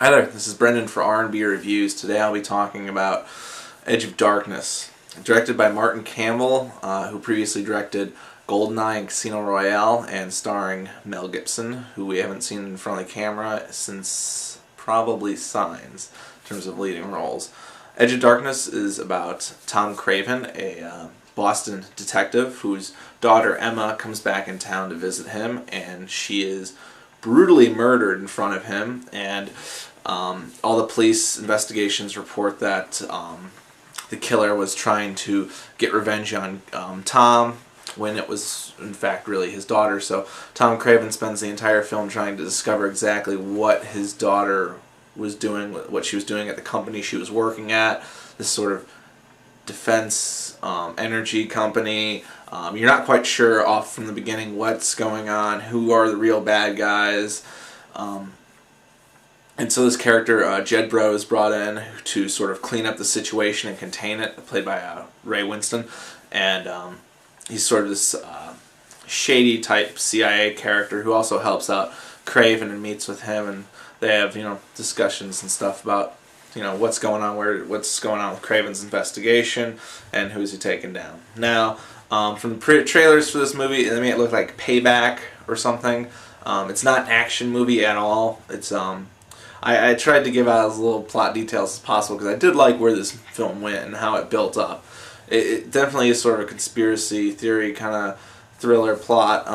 Hi there, this is Brendan for R&B Reviews. Today I'll be talking about Edge of Darkness, directed by Martin Campbell, who previously directed GoldenEye and Casino Royale, and starring Mel Gibson, who we haven't seen in front of the camera since probably Signs, in terms of leading roles. Edge of Darkness is about Tom Craven, a Boston detective whose daughter Emma comes back in town to visit him, and she is brutally murdered in front of him, and all the police investigations report that the killer was trying to get revenge on Tom when it was in fact really his daughter. So Tom Craven spends the entire film trying to discover exactly what his daughter was doing, what she was doing at the company she was working at, this sort of defense energy company. You're not quite sure off from the beginning what's going on, who are the real bad guys. And so this character, Jedbro, is brought in to sort of clean up the situation and contain it, played by Ray Winston. And he's sort of this shady type CIA character who also helps out Craven and meets with him, and they have, discussions and stuff about, what's going on with Craven's investigation and who's he taking down. Now, from the trailers for this movie, they made it look like Payback or something. It's not an action movie at all. It's I tried to give out as little plot details as possible because I did like where this film went and how it built up. It definitely is sort of a conspiracy theory kind of thriller plot,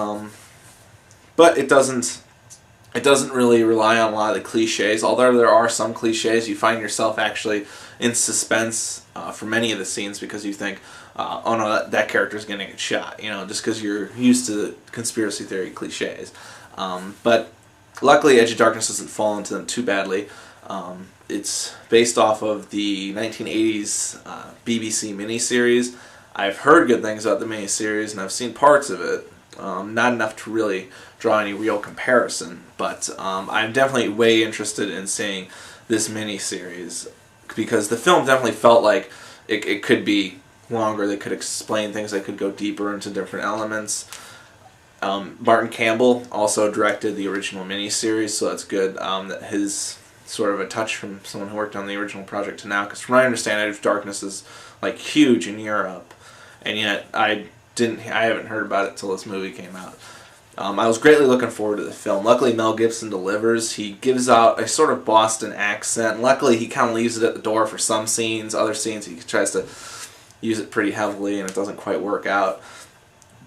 but it doesn't really rely on a lot of the cliches. Although there are some cliches, you find yourself actually in suspense for many of the scenes because you think, oh no, that character's going to get shot, just because you're used to the conspiracy theory cliches. But luckily, Edge of Darkness doesn't fall into them too badly. It's based off of the 1980s BBC miniseries. I've heard good things about the miniseries, and I've seen parts of it. Not enough to really draw any real comparison, but I'm definitely way interested in seeing this miniseries because the film definitely felt like it could be longer. They could explain things. They could go deeper into different elements. Martin Campbell also directed the original miniseries, so that's good. That his sort of a touch from someone who worked on the original project to now, because from what I understand, Edge of Darkness is like huge in Europe, and yet I haven't heard about it till this movie came out. I was greatly looking forward to the film. Luckily, Mel Gibson delivers. He gives out a sort of Boston accent. Luckily, he kind of leaves it at the door for some scenes. Other scenes, he tries to use it pretty heavily, and it doesn't quite work out.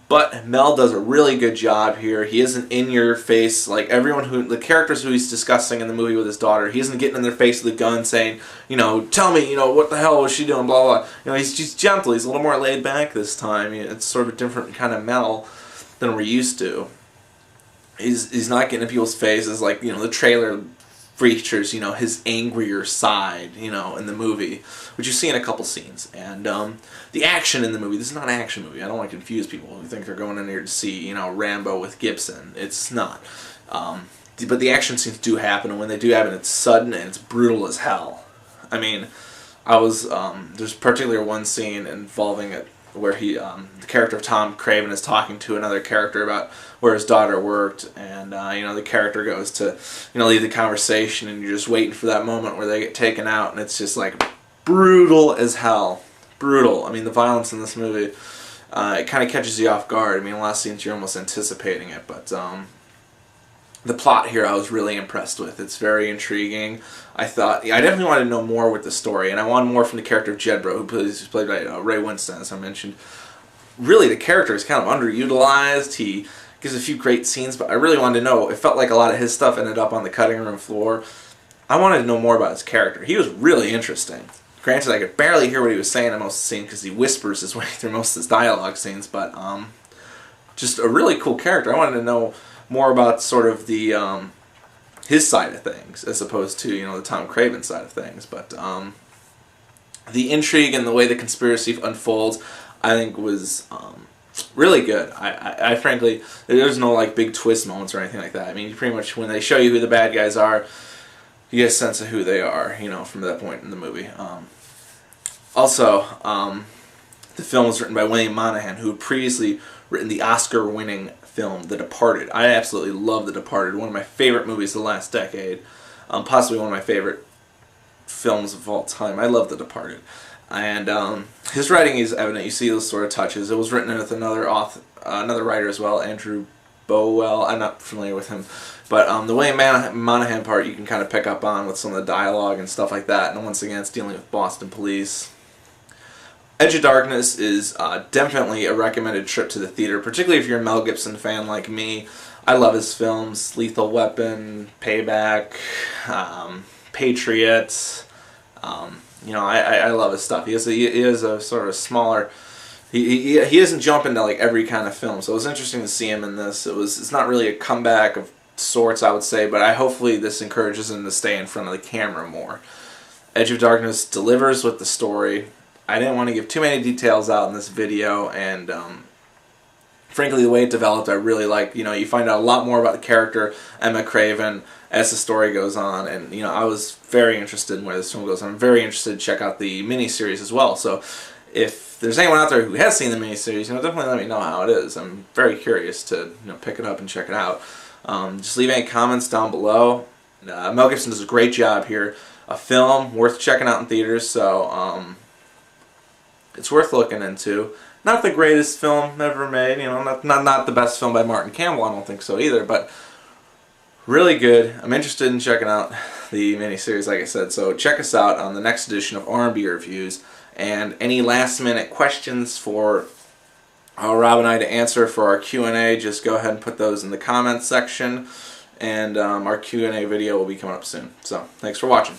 But Mel does a really good job here. He isn't in your face like the characters who he's discussing in the movie with his daughter. He isn't getting in their face with a gun saying, tell me, what the hell was she doing, blah, blah. He's just gentle. He's a little more laid back this time. It's sort of a different kind of Mel than we're used to. He's not getting in people's faces like, the trailer features, his angrier side, in the movie, which you see in a couple scenes. And the action in the movie, this is not an action movie. I don't want to confuse people who think they're going in here to see, Rambo with Gibson. It's not. But the action scenes do happen, and when they do happen, it's sudden and it's brutal as hell. I mean, there's particularly one scene involving it where the character of Tom Craven is talking to another character about where his daughter worked, and the character goes to leave the conversation, and you're just waiting for that moment where they get taken out, and it's just like brutal as hell. Brutal. I mean, the violence in this movie, it kind of catches you off guard. I mean, a lot of scenes you're almost anticipating it, but the plot here I was really impressed with. It's very intriguing. I definitely wanted to know more with the story, and I wanted more from the character of Jedbro, who's played by Ray Winston, as I mentioned. Really, the character is kind of underutilized. He gives a few great scenes, but I really wanted to know. It felt like a lot of his stuff ended up on the cutting room floor. I wanted to know more about his character. He was really interesting. Granted, I could barely hear what he was saying in most of the scenes because he whispers his way through most of his dialogue scenes, but just a really cool character. I wanted to know more about sort of the his side of things as opposed to the Tom Craven side of things. But the intrigue and the way the conspiracy unfolds, I think, was really good. I frankly, there's no like big twist moments or anything like that. I mean, pretty much when they show you who the bad guys are, you get a sense of who they are, from that point in the movie. Also, the film was written by William Monahan, who had previously written the Oscar-winning film The Departed. I absolutely love The Departed, one of my favorite movies of the last decade. Possibly one of my favorite films of all time. I love The Departed. And his writing is evident. You see those sort of touches. It was written with another writer as well, Andrew Bowell. I'm not familiar with him. But the William Monahan part you can kind of pick up on with some of the dialogue and stuff like that. And once again, it's dealing with Boston police. Edge of Darkness is definitely a recommended trip to the theater, particularly if you're a Mel Gibson fan like me. I love his films, Lethal Weapon, Payback, Patriot. You know, I love his stuff. He is a sort of a smaller. He doesn't jump into like every kind of film, so it was interesting to see him in this. It's not really a comeback of sorts, I would say, but hopefully this encourages him to stay in front of the camera more. Edge of Darkness delivers with the story. I didn't want to give too many details out in this video, and frankly, the way it developed, I really like. You know, you find out a lot more about the character Emma Craven as the story goes on, and you know, I was very interested in where this film goes. I'm very interested to check out the miniseries as well. So, if there's anyone out there who has seen the miniseries, you know, definitely let me know how it is. I'm very curious to pick it up and check it out. Just leave any comments down below. Mel Gibson does a great job here. A film worth checking out in theaters. So. It's worth looking into. Not the greatest film ever made, you know, not the best film by Martin Campbell, I don't think so either, but really good. I'm interested in checking out the miniseries, like I said, so check us out on the next edition of R&B Reviews, and any last minute questions for Rob and I to answer for our Q&A, just go ahead and put those in the comments section, and our Q&A video will be coming up soon. So, thanks for watching.